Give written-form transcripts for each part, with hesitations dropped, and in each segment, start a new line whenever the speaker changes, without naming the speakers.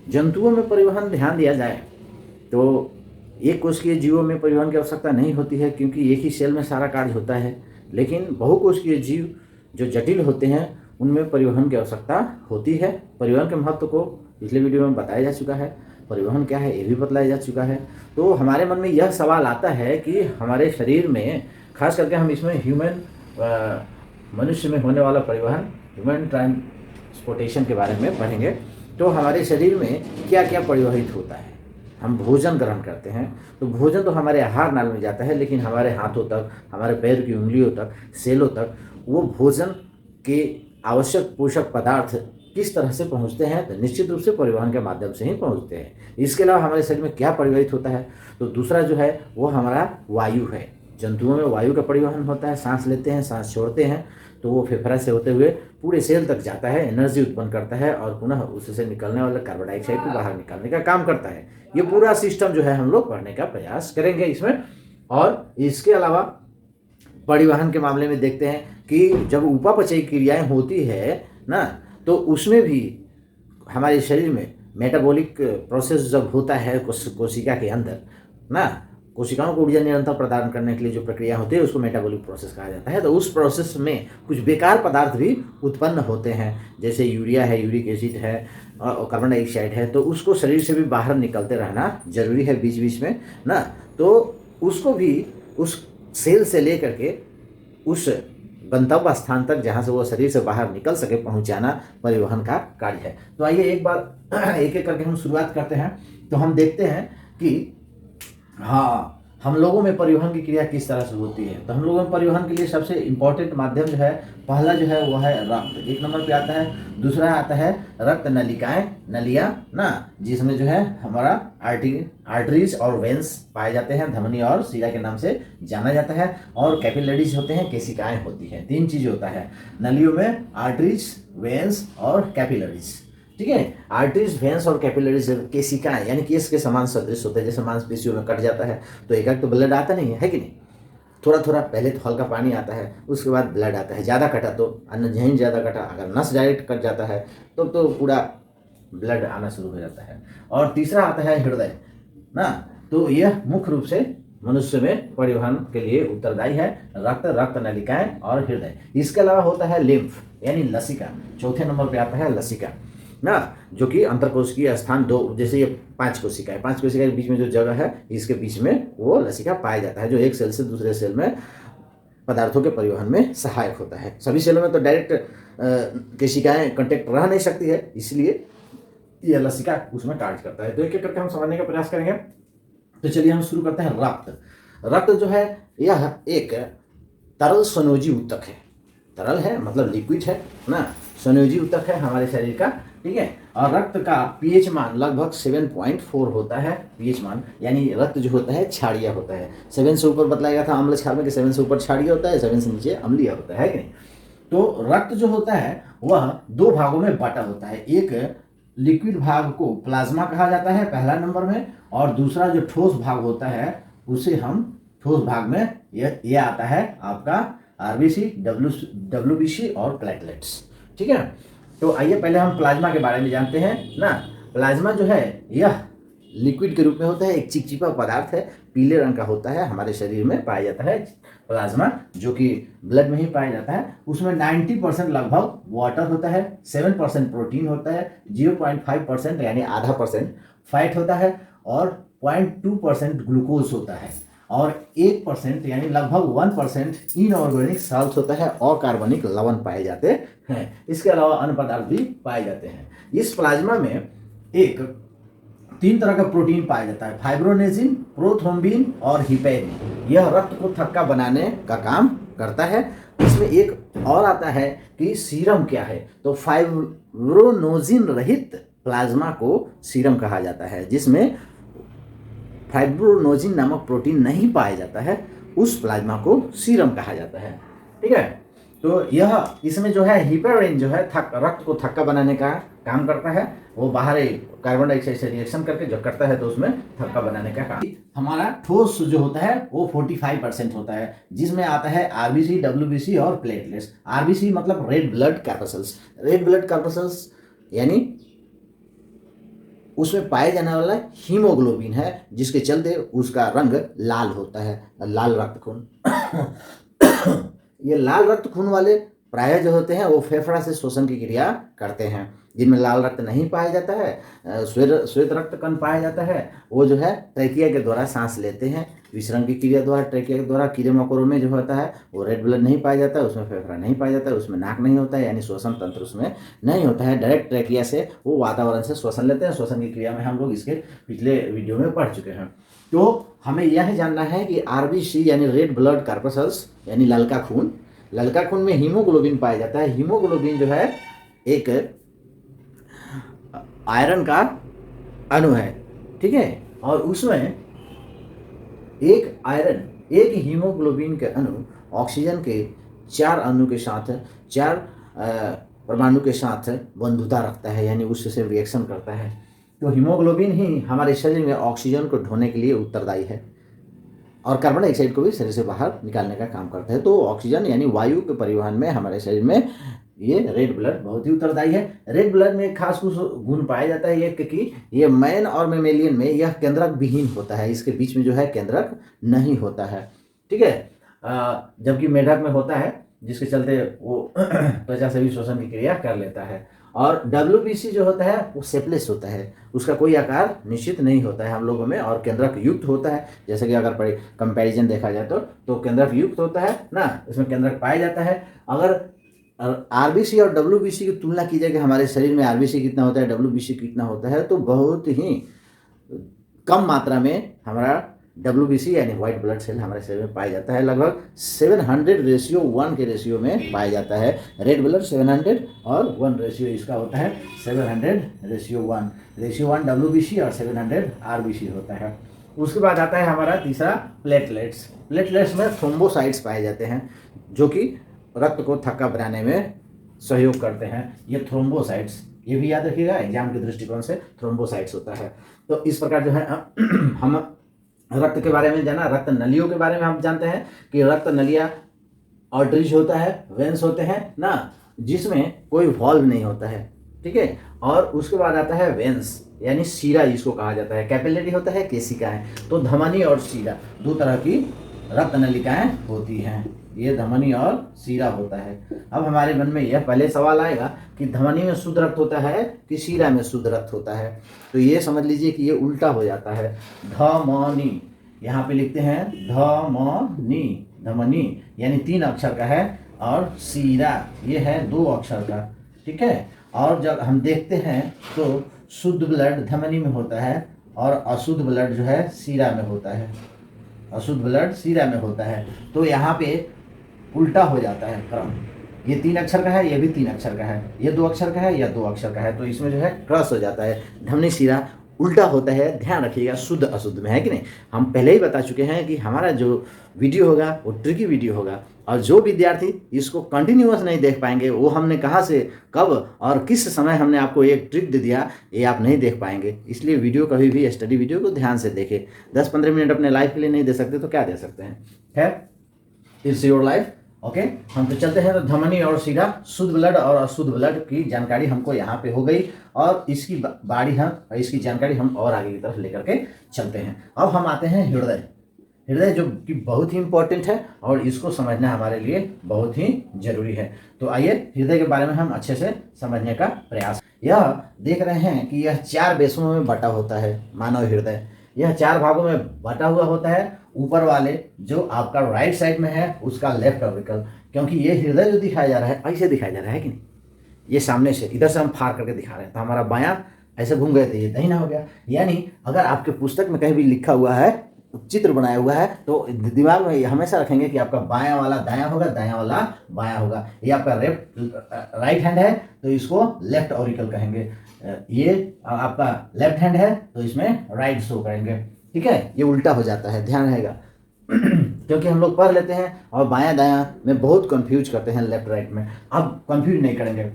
जंतुओं में परिवहन ध्यान दिया जाए तो एक कोशिकीय जीवों में परिवहन की आवश्यकता नहीं होती है, क्योंकि एक ही सेल में सारा कार्य होता है। लेकिन बहुकोशिकीय जीव जो जटिल होते हैं उनमें परिवहन की आवश्यकता होती है। परिवहन के महत्व को पिछले वीडियो में बताया जा चुका है, परिवहन क्या है ये भी बतलाया जा चुका है। तो हमारे मन में यह सवाल आता है कि हमारे शरीर में, खास करके हम इसमें मनुष्य में होने वाला परिवहन, ह्यूमन ट्रांसपोर्टेशन के बारे में पढ़ेंगे। तो हमारे शरीर में क्या क्या परिवहित होता है। हम भोजन ग्रहण करते हैं तो भोजन तो हमारे आहार नाल में जाता है, लेकिन हमारे हाथों तक, हमारे पैर की उंगलियों तक, सेलों तक वो भोजन के आवश्यक पोषक पदार्थ किस तरह से पहुंचते हैं, तो निश्चित रूप से परिवहन के माध्यम से ही पहुंचते हैं। इसके अलावा हमारे शरीर में क्या परिवहित होता है, तो दूसरा जो है वो हमारा वायु है। जंतुओं में वायु का परिवहन होता है, सांस लेते हैं, सांस छोड़ते हैं, तो वो फेफड़ा से होते हुए पूरे सेल तक जाता है, एनर्जी उत्पन्न करता है और पुनः उससे निकलने वाले कार्बन डाइऑक्साइड को बाहर निकालने का काम करता है। ये पूरा सिस्टम जो है हम लोग पढ़ने का प्रयास करेंगे इसमें। और इसके अलावा परिवहन के मामले में देखते हैं कि जब उपापचयी क्रियाएं होती है ना, तो उसमें भी हमारे शरीर में मेटाबॉलिक प्रोसेस जब होता है कोशिका के अंदर ना, कोशिकाओं को ऊर्जा निरंतर प्रदान करने के लिए जो प्रक्रिया होती है उसको मेटाबॉलिक प्रोसेस कहा जाता है। तो उस प्रोसेस में कुछ बेकार पदार्थ भी उत्पन्न होते हैं, जैसे यूरिया है, यूरिक एसिड है और कार्बन डाइऑक्साइड है, तो उसको शरीर से भी बाहर निकलते रहना जरूरी है बीच बीच में ना। तो उसको भी उस सेल से लेकर के उस गंतव्य स्थान तक जहाँ से वो शरीर से बाहर निकल सके पहुँचाना परिवहन का कार्य है। तो आइए एक बार एक एक करके हम शुरुआत करते हैं। तो हम देखते हैं कि हाँ, हम लोगों में परिवहन की क्रिया किस तरह से होती है। तो हम लोगों में परिवहन के लिए सबसे इम्पोर्टेंट माध्यम जो है, पहला जो है वो है रक्त, एक नंबर पे आता है। दूसरा आता है रक्त नलिकाएं, नलियां ना, जिसमें जो है हमारा आर्टरीज और वेंस पाए जाते हैं, धमनी और शिरा के नाम से जाना जाता है। और कैपिलरीज होते हैं, केशिकाएं होती हैं। तीन चीज होता है नलियों में, आर्टरीज, वेंस और कैपिलरीज। ठीक है, आर्टरीज, वेंस और कैपिलरीज केशिकाएं यानी केस के समान सदृश होते हैं। जैसे मांसपेशियों में कट जाता है तो एक तो ब्लड आता नहीं है कि नहीं, थोड़ा थोड़ा पहले तो हल्का पानी आता है, उसके बाद ब्लड आता है। ज़्यादा कटा तो अन्न ज़्यादा कटा, अगर नस डायरेक्ट कट जाता है तो पूरा ब्लड आना शुरू हो जाता है। और तीसरा आता है हृदय ना, तो यह मुख्य रूप से मनुष्य में परिवहन के लिए उत्तरदायी है, रक्त, रक्त नलिकाएं और हृदय। इसके अलावा होता है लिम्फ यानी लसिका, चौथे नंबर पे आता है लसिका ना, जो कि अंतरकोशिकीय स्थान दो, जैसे ये 5 कोशिका है, 5 कोशिका के बीच में जो जगह है इसके बीच में वो लसिका पाया जाता है, जो एक सेल से दूसरे सेल में पदार्थों के परिवहन में सहायक होता है। सभी सेलों में तो डायरेक्ट केशिकाएं कांटेक्ट रह नहीं सकती है, इसलिए यह लसिका उसमें कार्य करता है। तो एक एक करके हम समझने का प्रयास करेंगे। तो चलिए हम शुरू करते हैं रक्त। रक्त जो है यह एक तरल संयोजी ऊतक है, तरल है मतलब लिक्विड है ना, संयोजी ऊतक है हमारे शरीर का। ठीक है, और रक्त का पीएच मान लगभग 7.4 होता है। पीएच मान यानी रक्त जो होता है क्षारीय होता है। 7 से ऊपर बतलाया गया था अम्ल क्षार में कि 7 से ऊपर क्षारीय होता है, 7 से नीचे अम्लीय होता है कि नहीं। तो रक्त जो होता है वह 2 भागों में बटा होता है। एक लिक्विड भाग को प्लाज्मा कहा जाता है पहला नंबर में, और दूसरा जो ठोस भाग होता है उसे हम ठोस भाग में यह आता है आपका आरबीसी, डब्ल्यूबीसी और प्लेटलेट्स। ठीक है, तो आइए पहले हम प्लाज्मा के बारे में जानते हैं ना। प्लाज्मा जो है यह लिक्विड के रूप में होता है, एक चिपचिपा पदार्थ है, पीले रंग का होता है, हमारे शरीर में पाया जाता है प्लाज्मा, जो कि ब्लड में ही पाया जाता है। उसमें 90% लगभग वाटर होता है, 7% प्रोटीन होता है, 0.5% यानी आधा परसेंट फैट होता है और 0.2% ग्लूकोज होता है, और 1% यानी लगभग 1% इनऑर्गेनिक सॉल्ट होता है, अकार्बनिक लवण पाए जाते हैं। इसके अलावा अन्य पदार्थ भी पाए जाते हैं। इस प्लाज्मा में एक 3 तरह का प्रोटीन पाया जाता है, फाइब्रोनेजिन, प्रोथ्रोम्बिन और हिपैरिन। यह रक्त को थक्का बनाने का काम करता है। इसमें एक और आता है कि सीरम क्या है, तो फाइब्रोनोजिन रहित प्लाज्मा को सीरम कहा जाता है। जिसमें फाइब्रोनोजिन नामक प्रोटीन नहीं पाया जाता है उस प्लाज्मा को सीरम कहा जाता है। ठीक है, तो यह इसमें जो है हिपेरिन जो है रक्त को थक्का बनाने का काम करता है। वो बाहर कार्बन डाइऑक्साइड से रिएक्शन करके जो करता है तो उसमें थक्का बनाने का काम। हमारा ठोस जो होता है वो 45% होता है, जिसमें आता है आरबीसी, डब्ल्यूबीसी और प्लेटलेट्स। आरबीसी मतलब red blood corpuscles, red blood corpuscles यानी उसमें पाए जाने वाला हीमोग्लोबिन है, जिसके चलते उसका रंग लाल होता है, लाल रक्त खून। ये लाल रक्त खून वाले प्रायः जो होते हैं वो फेफड़ा से श्वसन की क्रिया करते हैं। जिनमें लाल रक्त नहीं पाया जाता है, श्वेत रक्त कण पाया जाता है, वो जो है ट्रेकिया के द्वारा सांस लेते हैं। विसरण की क्रिया द्वारा ट्रेकिया के द्वारा कीड़े मकोड़ों में जो होता है वो रेड ब्लड नहीं पाया जाता है, उसमें फेफड़ा नहीं पाया जाता है, उसमें नाक नहीं होता है, यानी श्वसन तंत्र उसमें नहीं होता है। डायरेक्ट ट्रेकिया से वो वातावरण से श्वसन लेते हैं। श्वसन की क्रिया में हम लोग इसके पिछले वीडियो में पढ़ चुके हैं। तो हमें यह जानना है कि आरबीसी यानी रेड ब्लड कॉर्पसल्स यानी ललका खून में हीमोग्लोबिन पाया जाता है। हीमोग्लोबिन जो है एक आयरन का अणु है, ठीक है, और उसमें एक हीमोग्लोबिन के अणु ऑक्सीजन के 4 अणु के साथ 4 परमाणु के साथ बंधुता रखता है, यानी उससे रिएक्शन करता है। तो हीमोग्लोबिन ही हमारे शरीर में ऑक्सीजन को ढोने के लिए उत्तरदायी है और कार्बन डाइऑक्साइड को भी शरीर से बाहर निकालने का काम करता है। तो ऑक्सीजन यानी वायु के परिवहन में हमारे शरीर में ये रेड ब्लड बहुत ही उत्तरदायी है। रेड ब्लड में खास कुछ गुण पाया जाता है, ये कि ये मैन और मेमेलियन में यह केंद्रक विहीन होता है, इसके बीच में जो है केंद्रक नहीं होता है, ठीक है। जबकि मेढक में होता है, जिसके चलते वो त्वचा से भी श्वसन की क्रिया कर लेता है। और WBC जो होता है वो शेपलेस होता है, उसका कोई आकार निश्चित नहीं होता है हम लोगों में, और केंद्रक युक्त होता है। जैसे कि अगर कंपैरिजन देखा जाए तो केंद्रक युक्त होता है ना, इसमें केंद्रक पाया जाता है। अगर आरबीसी और WBC की तुलना की जाए कि हमारे शरीर में आरबीसी कितना होता है, WBC कितना होता है, तो बहुत ही कम मात्रा में हमारा WBC यानी व्हाइट ब्लड सेल हमारे शरीर में पाया जाता है। लगभग 700:1 के रेशियो में पाया जाता है। रेड ब्लड 700 और 1 रेशियो इसका होता है 700:1। रेशियो 1 WBC और 700 RBC होता है। उसके बाद आता है हमारा तीसरा प्लेटलेट्स। प्लेटलेट्स में थ्रोम्बोसाइट्स पाए जाते हैं, जो कि रक्त को थक्का बनाने में सहयोग करते हैं। ये थ्रोम्बोसाइट्स, ये भी याद रखिएगा, एग्जाम के दृष्टिकोण से थ्रोम्बोसाइट्स होता है। तो इस प्रकार जो है हम रक्त के बारे में जाना। रक्त नलियों के बारे में हम जानते हैं कि रक्त नलियाँ आर्टरीज होता है, वेन्स होते हैं ना, जिसमें कोई वॉल्व नहीं होता है, ठीक है। और उसके बाद आता है वेन्स यानी सीरा, जिसको कहा जाता है। कैपिलरी होता है, केशिकाएं। तो धमनी और सीरा 2 तरह की रक्त नलिकाएं होती हैं, ये धमनी और सीरा होता है। अब हमारे मन में यह पहले सवाल आएगा कि धमनी में शुद्ध रक्त होता है कि सीरा में शुद्ध रक्त होता है। तो ये समझ लीजिए कि ये उल्टा हो जाता है। धमनी, यहाँ पे लिखते हैं धमनी, धमनी यानी 3 अक्षर का है, और सीरा ये है 2 अक्षर का, ठीक है। और जब हम देखते हैं तो शुद्ध ब्लड धमनी में होता है और अशुद्ध ब्लड जो है सीरा में होता है, अशुद्ध ब्लड सीरा में होता है। तो यहाँ पे उल्टा हो जाता है क्रम, ये 3 अक्षर का है, ये भी 3 अक्षर का है, ये 2 अक्षर का है, या 2 अक्षर का है, तो इसमें जो है क्रॉस हो जाता है, धमनी सीरा उल्टा होता है। ध्यान रखिएगा, शुद्ध अशुद्ध में, है कि नहीं। हम पहले ही बता चुके हैं कि हमारा जो वीडियो होगा वो ट्रिकी वीडियो होगा, और जो विद्यार्थी इसको कंटिन्यूअस नहीं देख पाएंगे, वो हमने कहाँ से कब और किस समय हमने आपको एक ट्रिक दे दिया, ये आप नहीं देख पाएंगे। इसलिए वीडियो कभी भी स्टडी वीडियो को ध्यान से देखें। 10-15 मिनट अपने लाइफ के लिए नहीं दे सकते तो क्या दे सकते हैं, खैर इट्स योर लाइफ, ओके। हम तो चलते हैं। तो धमनी और सीरा, शुद्ध ब्लड और अशुद्ध ब्लड की जानकारी हमको यहाँ पे हो गई, और इसकी इसकी जानकारी हम और आगे की तरफ लेकर के चलते हैं। अब हम आते हैं हृदय जो कि बहुत ही इंपॉर्टेंट है, और इसको समझना हमारे लिए बहुत ही जरूरी है। तो आइए हृदय के बारे में हम अच्छे से समझने का प्रयास। यह देख रहे हैं कि यह 4 बेसों में बटा होता है। मानव हृदय यह 4 भागों में बटा हुआ होता है। ऊपर वाले जो आपका राइट साइड में है उसका लेफ्ट ऑर्बिकल, क्योंकि ये हृदय जो दिखाया जा रहा है ऐसे दिखाया जा रहा है कि नहीं, ये सामने से इधर से हम फाड़ करके दिखा रहे हैं, तो हमारा बायां ऐसे घूम गए थे, ये दाहिना हो गया। यानी अगर आपके पुस्तक में कहीं भी लिखा हुआ है, चित्र बनाया हुआ है, तो दिमाग में हमेशा रखेंगे कि आपका बायां वाला दायां होगा, दायां वाला बायां होगा। ये आपका राइट हैंड है तो इसको लेफ्ट ऑरिकल कहेंगे, ये आपका लेफ्ट हैंड है तो इसमें राइट शो करेंगे, ठीक है। ये उल्टा हो जाता है, ध्यान रहेगा क्योंकि हम लोग पढ़ लेते हैं और बायां दायां में बहुत कंफ्यूज करते हैं, लेफ्ट राइट में। अब कंफ्यूज नहीं करेंगे,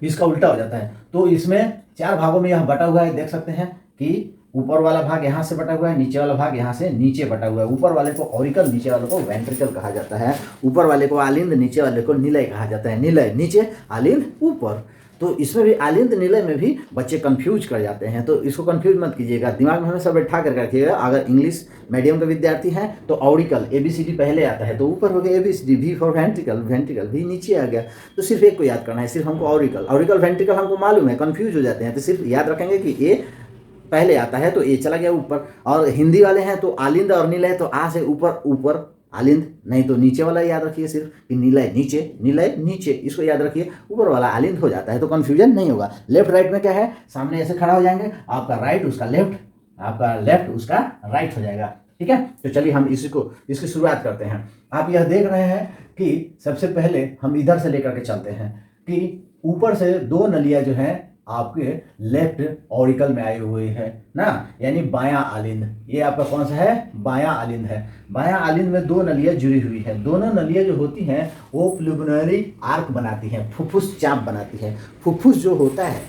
इसका उल्टा हो जाता है। तो इसमें 4 भागों में यह बटा हुआ है, देख सकते हैं कि ऊपर वाला भाग यहाँ से बटा हुआ है, नीचे वाला भाग यहाँ से नीचे बटा हुआ है। ऊपर वाले को ऑरिकल, नीचे वाले को वेंट्रिकल कहा जाता है। ऊपर वाले को आलिंद, नीचे वाले को निलय कहा जाता है। निलय नीचे, आलिंद ऊपर। तो इसमें भी आलिंद निलय में भी बच्चे कंफ्यूज कर जाते हैं, तो इसको कंफ्यूज मत कीजिएगा, दिमाग में हमेशा बैठा कर रखिएगा। अगर इंग्लिश मीडियम के विद्यार्थी हैं तो ऑडिकल ABCD पहले आता है, तो ऊपर हो गया ABCD, V for ventricle, ventricle भी नीचे आ गया, तो सिर्फ एक को याद करना है, सिर्फ हमको ऑडिकल, ऑडिकल वेंट्रिकल हमको मालूम है, कंफ्यूज हो जाते हैं, तो सिर्फ याद रखेंगे कि ए पहले आता है तो ए चला गया ऊपर। और हिंदी वाले हैं तो आलिंद और निलय, तो आ से ऊपर ऊपर आलिंद, नहीं तो नीचे वाला याद रखिए सिर्फ कि निलय नीचे, निलय नीचे, इसको याद रखिए, ऊपर वाला आलिंद हो जाता है, तो कंफ्यूजन नहीं होगा। लेफ्ट राइट में क्या है, सामने ऐसे खड़ा हो जाएंगे, आपका राइट उसका लेफ्ट, आपका लेफ्ट उसका राइट हो जाएगा, ठीक है। तो चलिए हम इसकी शुरुआत करते हैं। आप यह देख रहे हैं कि सबसे पहले हम इधर से लेकर के चलते हैं कि ऊपर से दो नलियां जो हैं आपके लेफ्ट ऑरिकल में आए हुए हैं ना, यानी बायां आलिंद, ये आपका कौन सा है, बायां आलिंद है। बायां आलिंद में दो नलियां जुड़ी हुई है, दोनों नलियां जो होती हैं वो प्लुमिनरी आर्क बनाती हैं, फुफ्फुस चाप बनाती है। फुफ्फुस जो होता है,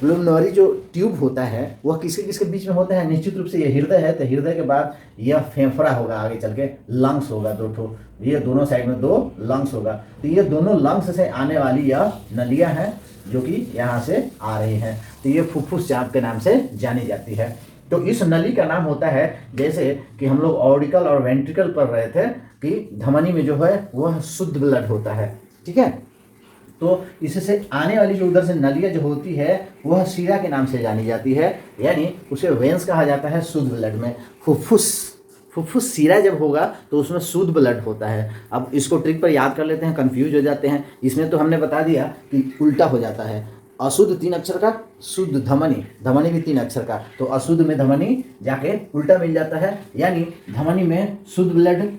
प्लुमिनरी जो ट्यूब होता है वह किसके किसके बीच में होता है, निश्चित रूप से ये हृदय है, तो हृदय के बाद यह फेफड़ा होगा, आगे चल के लंग्स होगा, दो ठो, ये दोनों साइड में दो लंग्स होगा, तो ये दोनों लंग्स से आने वाली यह नलियां हैं जो कि यहाँ से आ रही हैं, तो ये फुफ्फुस चाप के नाम से जानी जाती है। तो इस नली का नाम होता है, जैसे कि हम लोग ऑडिकल और वेंट्रिकल पढ़ रहे थे कि धमनी में जो है वह शुद्ध ब्लड होता है, ठीक है। तो इससे आने वाली जो उधर से नलियाँ जो होती है वह सीरा के नाम से जानी जाती है, यानी उसे वेंस कहा जाता है शुद्ध ब्लड में। फुफ्फुस सीरा जब होगा तो उसमें शुद्ध ब्लड होता है। अब इसको ट्रिक पर याद कर लेते हैं, कंफ्यूज हो जाते हैं। इसमें तो हमने बता दिया कि उल्टा हो जाता है, अशुद्ध 3 अक्षर का, शुद्ध धमनी, धमनी भी 3 अक्षर का, तो अशुद्ध में धमनी जाके उल्टा मिल जाता है, यानी धमनी में शुद्ध ब्लड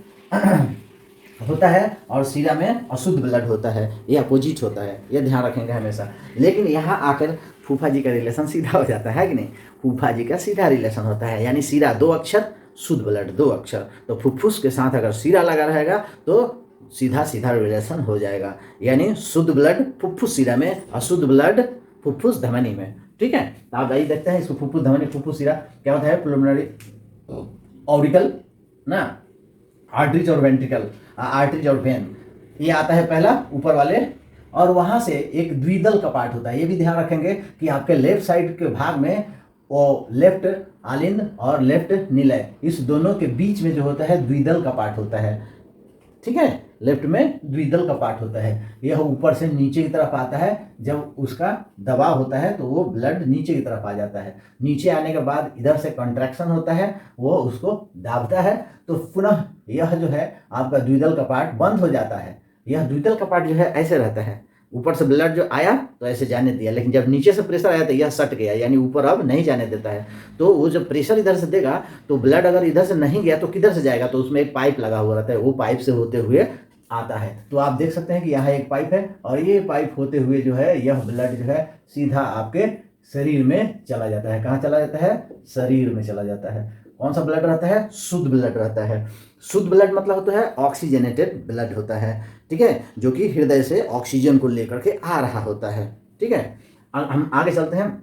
होता है और सीरा में अशुद्ध ब्लड होता है, ये अपोजिट होता है, ये ध्यान रखेंगे हमेशा। लेकिन यहाँ आकर फूफा जी का रिलेशन सीधा हो जाता है कि नहीं, फूफा जी का सीधा रिलेशन होता है, यानी सीरा 2 अक्षर, शुद्ध ब्लड 2 अक्षर, तो फुफ्फुस के साथ अगर सीरा लगा रहेगा तो सीधा सीधा रिलेशन हो जाएगा, यानी शुद्ध ब्लड फुफ्फुस सीरा में, अशुद्ध ब्लड फुफ्फुस धमनी में, ठीक है। तो आप आइए देखते हैं इसको, फुफ्फुस धमनी फुफ्फुस सीरा क्या होता है, प्लुमिनरी ऑडिकल ना, आर्टरीज और वेंट्रिकल, आर्टरीज और वेन, ये आता है पहला ऊपर वाले, और वहां से एक द्विदल कपाट होता है। ये भी ध्यान रखेंगे कि आपके लेफ्ट साइड के भाग में वो लेफ्ट आलिंद और लेफ्ट निलय, इस दोनों के बीच में जो होता है द्विदल कपाट होता है, ठीक है। लेफ्ट में द्विदल कपाट होता है, यह ऊपर से नीचे की तरफ आता है, जब उसका दबाव होता है तो वो ब्लड नीचे की तरफ आ जाता है, नीचे आने के बाद इधर से कंट्रैक्शन होता है, वो उसको दाबता है, तो पुनः यह जो है आपका द्विदल कपाट बंद हो जाता है। यह द्विदल कपाट जो है ऐसे रहता है, ऊपर से ब्लड जो आया तो ऐसे जाने दिया, लेकिन जब नीचे से प्रेशर आया तो यह सट गया, यानी ऊपर अब नहीं जाने देता है। तो वो जब प्रेशर इधर से देगा तो ब्लड अगर इधर से नहीं गया तो किधर से जाएगा, तो उसमें एक पाइप लगा हुआ रहता है, वो पाइप से होते हुए आता है। तो आप देख सकते हैं कि यहाँ एक पाइप है, और ये पाइप होते हुए जो है यह ब्लड जो है सीधा आपके शरीर में चला जाता है। कहाँ चला जाता है, शरीर में चला जाता है। कौन सा ब्लड रहता है, शुद्ध ब्लड रहता है। शुद्ध ब्लड मतलब होता है ऑक्सीजनेटेड ब्लड होता है, ठीक है, जो कि हृदय से ऑक्सीजन को लेकर के आ रहा होता है, ठीक है। हम आगे चलते हैं,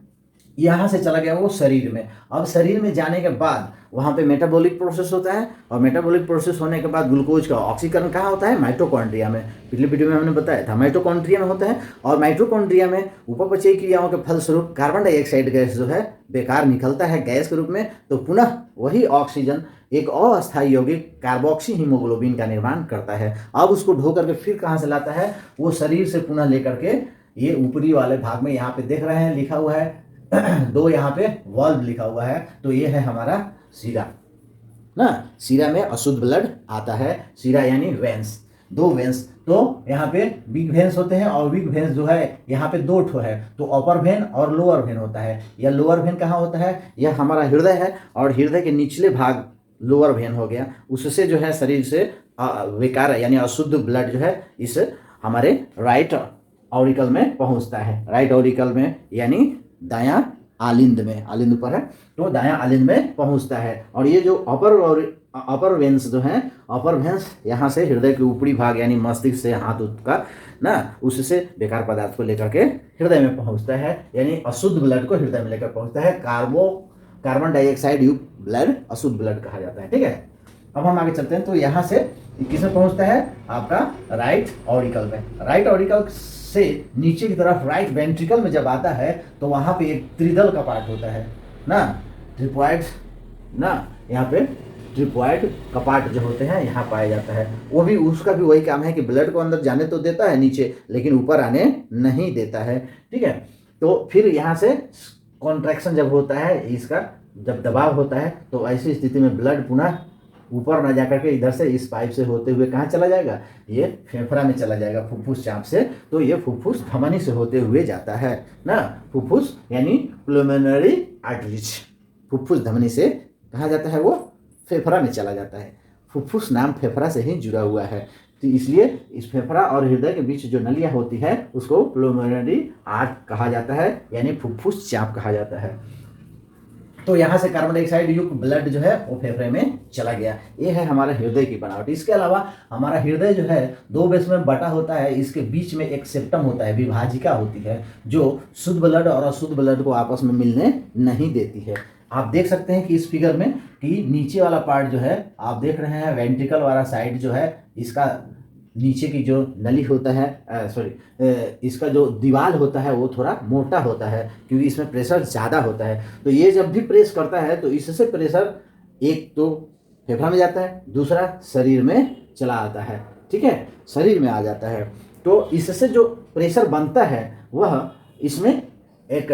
यहाँ से चला गया वो शरीर में। अब शरीर में जाने के बाद वहाँ पे मेटाबॉलिक प्रोसेस होता है, और मेटाबॉलिक प्रोसेस होने के बाद ग्लूकोज का ऑक्सीकरण कहाँ होता है, माइटोकॉन्ड्रिया में। पिछले वीडियो में हमने बताया था माइटोकॉन्ड्रिया में होता है, और माइटोकॉन्ड्रिया में उपपचयी क्रियाओं के फलस्वरूप कार्बन डाइऑक्साइड गैस जो है बेकार निकलता है गैस के रूप में, तो पुनः वही ऑक्सीजन एक अस्थायी यौगिक कार्बोक्सी हीमोग्लोबिन का निर्माण करता है। अब उसको ढो करके फिर कहाँ से लाता है, वो शरीर से पुनः लेकर के ये ऊपरी वाले भाग में यहाँ पे देख रहे हैं लिखा हुआ है 2 यहाँ पे वाल्व लिखा हुआ है, तो ये है हमारा सीरा ना। सीरा में अशुद्ध ब्लड आता है, सीरा यानी वेंस, 2 वेंस, तो यहाँ पे बिग वेंस होते हैं, और बिग वेंस जो है यहाँ पे 2 ठो है, तो अपर वेन और लोअर वेन होता है। यह लोअर वेन कहाँ होता है, यह हमारा हृदय है, और हृदय के निचले भाग लोअर वेन हो गया, उससे जो है शरीर से विकार यानी अशुद्ध ब्लड जो है इस हमारे राइट ऑरिकल में पहुँचता है। राइट ऑरिकल में यानी दायां आलिंद में, आलिंद ऊपर है तो दायां आलिंद में पहुंचता है। और ये जो अपर वेंस जो हैं, अपर वेंस यहाँ से हृदय के ऊपरी भाग यानी मस्तिष्क से हाथ का ना, उससे बेकार पदार्थ को लेकर के हृदय में पहुंचता है, यानी अशुद्ध ब्लड को हृदय में लेकर पहुंचता है। कार्बन डाइऑक्साइड युक्त ब्लड अशुद्ध ब्लड कहा जाता है, ठीक है। अब हम आगे चलते हैं। तो यहाँ से किसमें पहुँचता है, आपका राइट ऑरिकल में। राइट ऑरिकल से नीचे की तरफ राइट वेंट्रिकल में जब आता है तो वहाँ पे एक त्रिदल का पार्ट होता है ना, ट्रिपॉइड ना, यहाँ पे ट्रिपॉइड कपाट जो होते हैं यहाँ पाया जाता है। वो भी, उसका भी वही काम है कि ब्लड को अंदर जाने तो देता है नीचे, लेकिन ऊपर आने नहीं देता है। ठीक है, तो फिर यहाँ से कॉन्ट्रैक्शन जब होता है, इसका जब दबाव होता है, तो ऐसी स्थिति में ब्लड पुनः ऊपर ना जाकर के इधर से इस पाइप से होते हुए कहाँ चला जाएगा, ये फेफड़ा में चला जाएगा, फुफ्फुस चाप से। तो ये फुफ्फुस धमनी से होते हुए जाता है ना, फुफ्फुस यानी प्लुमिनरी आर्टरीज, फुफ्फुस धमनी से कहाँ जाता है, वो फेफड़ा में चला जाता है। फुफ्फुस नाम फेफड़ा से ही जुड़ा हुआ है, तो इसलिए इस फेफड़ा और हृदय के बीच जो नलियाँ होती है उसको प्लुमिनरी आर्ट कहा जाता है, यानी फुफ्फुस चाप कहा जाता है। तो यहाँ से कार्बन डाइऑक्साइड युक्त ब्लड जो है वो फेफड़े में चला गया। ये है हमारा हृदय की बनावट। इसके अलावा हमारा हृदय जो है 2 बेस में बटा होता है। इसके बीच में एक सेप्टम होता है, विभाजिका होती है, जो शुद्ध ब्लड और अशुद्ध ब्लड को आपस में मिलने नहीं देती है। आप देख सकते हैं कि इस फिगर में कि नीचे वाला पार्ट जो है आप देख रहे हैं, वेंट्रिकल वाला साइड जो है, इसका नीचे की जो नली होता है, इसका जो दीवार होता है वो थोड़ा मोटा होता है, क्योंकि इसमें प्रेशर ज़्यादा होता है। तो ये जब भी प्रेस करता है तो इससे प्रेशर एक तो फेफड़ा में जाता है, दूसरा शरीर में चला आता है। ठीक है, शरीर में आ जाता है। तो इससे जो प्रेशर बनता है वह इसमें एक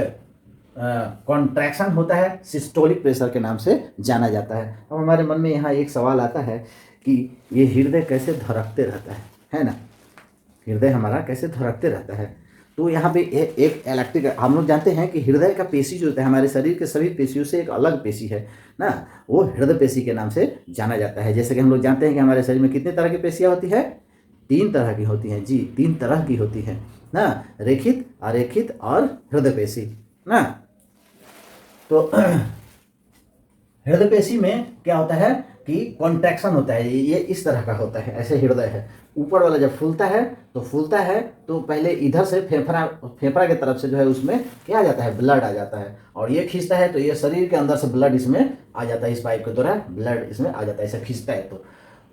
कॉन्ट्रैक्शन होता है, सिस्टोलिक प्रेशर के नाम से जाना जाता है। अब हमारे मन में यहाँ एक सवाल आता है कि ये हृदय कैसे धड़कते रहता है ना, हृदय हमारा कैसे धड़कते रहता है। तो यहाँ पे एक इलेक्ट्रिक, हम लोग जानते हैं कि हृदय का पेशी जो होता है हमारे शरीर के सभी पेशियों से एक अलग पेशी है ना, वो हृदय पेशी के नाम से जाना जाता है। जैसे कि हम लोग जानते हैं कि हमारे शरीर में कितने तरह की पेशियाँ होती है, 3 तरह की होती हैं जी, 3 तरह की होती है ना, रेखित, अरेखित और हृदय पेशी ना। तो हृदय पेशी में क्या होता है कि कॉन्ट्रैक्शन होता है, ये इस तरह का होता है, ऐसे हृदय है। ऊपर वाला जब फूलता है तो पहले इधर से फेफड़ा के तरफ से जो है उसमें क्या आ जाता है, ब्लड आ जाता है, और ये खींचता है तो ये शरीर के अंदर से ब्लड इसमें आ जाता है, इस पाइप के द्वारा ब्लड इसमें आ जाता है, ऐसे खींचता है तो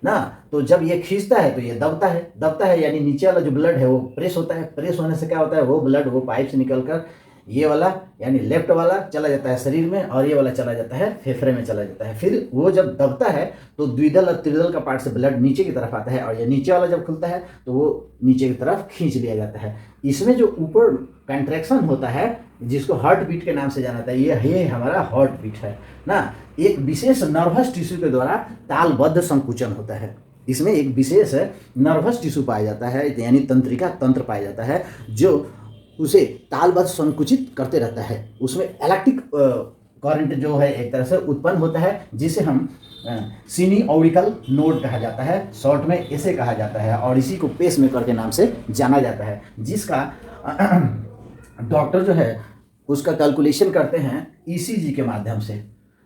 ना। तो जब ये खींचता है तो ये दबता है, यानी नीचे वाला जो ब्लड है वो प्रेस होता है। प्रेस होने से क्या होता है, वो ब्लड वो पाइप से निकलकर ये वाला यानी लेफ्ट वाला चला जाता है शरीर में, और ये वाला चला जाता है फेफड़े में चला जाता है। फिर वो जब दबता है तो द्विदल और त्रिदल का पार्ट से ब्लड नीचे की तरफ आता है, और ये नीचे वाला जब खुलता है तो वो नीचे की तरफ खींच लिया जाता है। इसमें जो ऊपर कंट्रैक्शन होता है जिसको हार्ट बीट के नाम से जाना जाता है, ये हमारा हार्ट बीट है ना। एक विशेष नर्वस टिश्यू के द्वारा तालबद्ध संकुचन होता है। इसमें एक विशेष नर्वस टिश्यू पाया जाता है, यानी तंत्रिका तंत्र पाया जाता है, जो उसे तालबद्ध संकुचित करते रहता है। उसमें इलेक्ट्रिक करंट जो है एक तरह से उत्पन्न होता है, जिसे हम सीनी ऑरिकल नोड कहा जाता है, शॉर्ट में ऐसे कहा जाता है, और इसी को पेसमेकर के नाम से जाना जाता है, जिसका डॉक्टर जो है उसका कैलकुलेशन करते हैं ईसीजी के माध्यम से।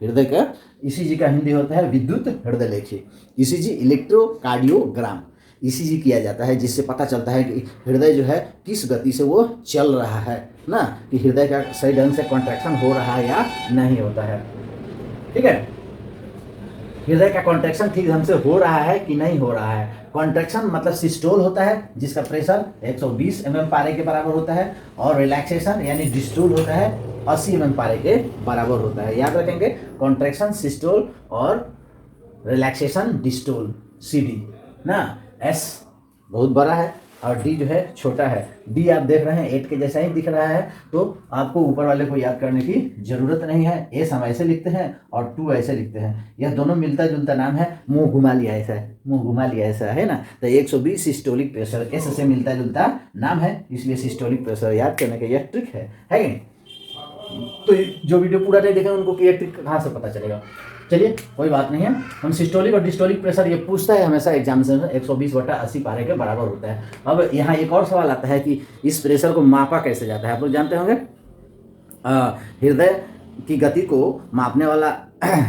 हृदय का ईसीजी का हिंदी होता है विद्युत हृदय लेखी, ईसीजी इलेक्ट्रोकार्डियोग्राम। ईसीजी किया जाता है, जिससे पता चलता है कि हृदय जो है किस गति से वो चल रहा है ना, कि हृदय का सही ढंग से कॉन्ट्रैक्शन हो रहा है या नहीं होता है। ठीक है, हृदय का कॉन्ट्रैक्शन ठीक ढंग से हो रहा है कि नहीं हो रहा है। कॉन्ट्रैक्शन मतलब सिस्टोल होता है, जिसका प्रेशर 120 mm पारे के बराबर होता है, और रिलैक्सेशन यानी डिस्टोल होता है 80 mm पारे के बराबर होता है। याद रखेंगे, कॉन्ट्रैक्शन सिस्टोल और रिलैक्सेशन डिस्टोल, CD ना। S बहुत बड़ा है और D जो है छोटा है। D आप देख रहे हैं 8 के जैसा ही दिख रहा है, तो आपको ऊपर वाले को याद करने की जरूरत नहीं है। S हम ऐसे लिखते हैं और 2 ऐसे लिखते हैं, यह दोनों मिलता जुलता नाम है, मुंह घुमा लिया ऐसा है, मुंह घुमा लिया ऐसा है ना। तो 120 सिस्टोलिक प्रेशर, S से मिलता जुलता नाम है, इसलिए सिस्टोलिक प्रेशर याद करने का यह ट्रिक है कि नहीं। तो जो वीडियो पूरा नहीं देखें उनको कि ये ट्रिक कहाँ से पता चलेगा। चलिए कोई बात नहीं है, हम सिस्टोलिक और डिस्टोलिक प्रेशर ये पूछता है हमेशा एग्जामिनेशन में, 120/80 पारे के बराबर होता है। अब यहाँ एक और सवाल आता है कि इस प्रेशर को मापा कैसे जाता है। आप लोग जानते होंगे हृदय की गति को मापने वाला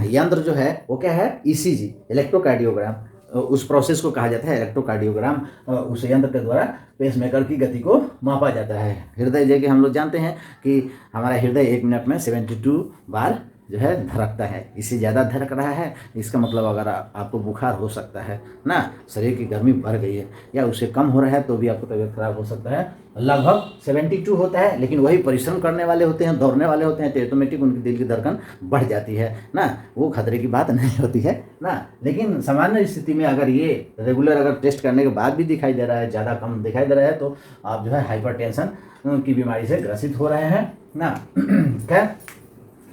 यंत्र जो है वो क्या है, ईसीजी, इलेक्ट्रोकार्डियोग्राम। उस प्रोसेस को कहा जाता है इलेक्ट्रोकार्डियोग्राम। उस यंत्र के द्वारा पेसमेकर की गति को मापा जाता है। हृदय जैसे हम लोग जानते हैं कि हमारा हृदय 1 मिनट में 72 बार जो है धड़कता है। इससे ज़्यादा धड़क रहा है, इसका मतलब अगर आपको बुखार हो सकता है ना, शरीर की गर्मी बढ़ गई है, या उससे कम हो रहा है तो भी आपको तबीयत खराब हो सकता है। लगभग 72 होता है, लेकिन वही परिश्रम करने वाले होते हैं, दौड़ने वाले होते हैं, तो ऑटोमेटिक उनकी दिल की धड़कन बढ़ जाती है ना, वो खतरे की बात नहीं होती है ना। लेकिन सामान्य स्थिति में अगर ये रेगुलर अगर टेस्ट करने के बाद भी दिखाई दे रहा है, ज़्यादा कम दिखाई दे रहा है, तो आप जो है हाइपरटेंशन की बीमारी से ग्रसित हो रहे हैं ना। खैर,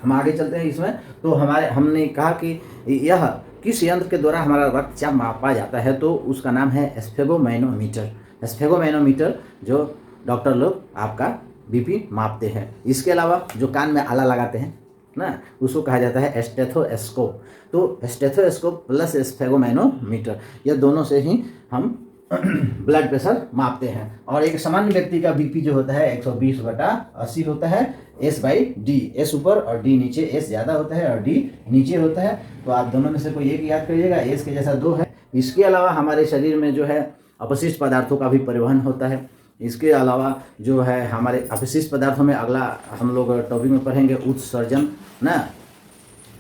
हम आगे चलते हैं इसमें। तो हमने कहा कि यह किस यंत्र के द्वारा हमारा रक्तचाप मापा जाता है, तो उसका नाम है स्फेगोमैनोमीटर। स्फेगोमैनोमीटर जो डॉक्टर लोग आपका बीपी मापते हैं। इसके अलावा जो कान में आला लगाते हैं ना, उसको कहा जाता है स्टेथोस्कोप। तो स्टेथोस्कोप प्लस स्फेगोमैनोमीटर, यह दोनों से ही हम ब्लड प्रेशर मापते हैं। और एक सामान्य व्यक्ति का बीपी जो होता है 120/80 होता है, S/D, S ऊपर और D नीचे, S ज़्यादा होता है और D नीचे होता है। तो आप दोनों में से कोई एक याद करिएगा, S के जैसा 2 है। इसके अलावा हमारे शरीर में जो है अपशिष्ट पदार्थों का भी परिवहन होता है। इसके अलावा जो है हमारे अपशिष्ट पदार्थों में अगला हम लोग टॉपिक में पढ़ेंगे उत्सर्जन ना।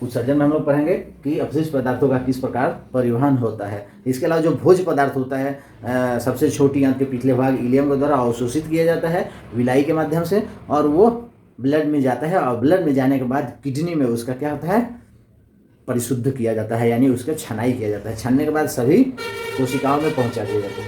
उत्सर्जन में हम लोग पढ़ेंगे कि अपशिष्ट पदार्थों का किस प्रकार परिवहन होता है। इसके अलावा जो भोज्य पदार्थ होता है सबसे छोटी आंत के पिछले भाग इलियम के द्वारा अवशोषित किया जाता है विलाई के माध्यम से, और वो ब्लड में जाता है, और ब्लड में जाने के बाद किडनी में उसका क्या होता है, परिशुद्ध किया जाता है, यानी उसका छनाई किया जाता है। छानने के बाद सभी कोशिकाओं में पहुंचा दिया जाता है।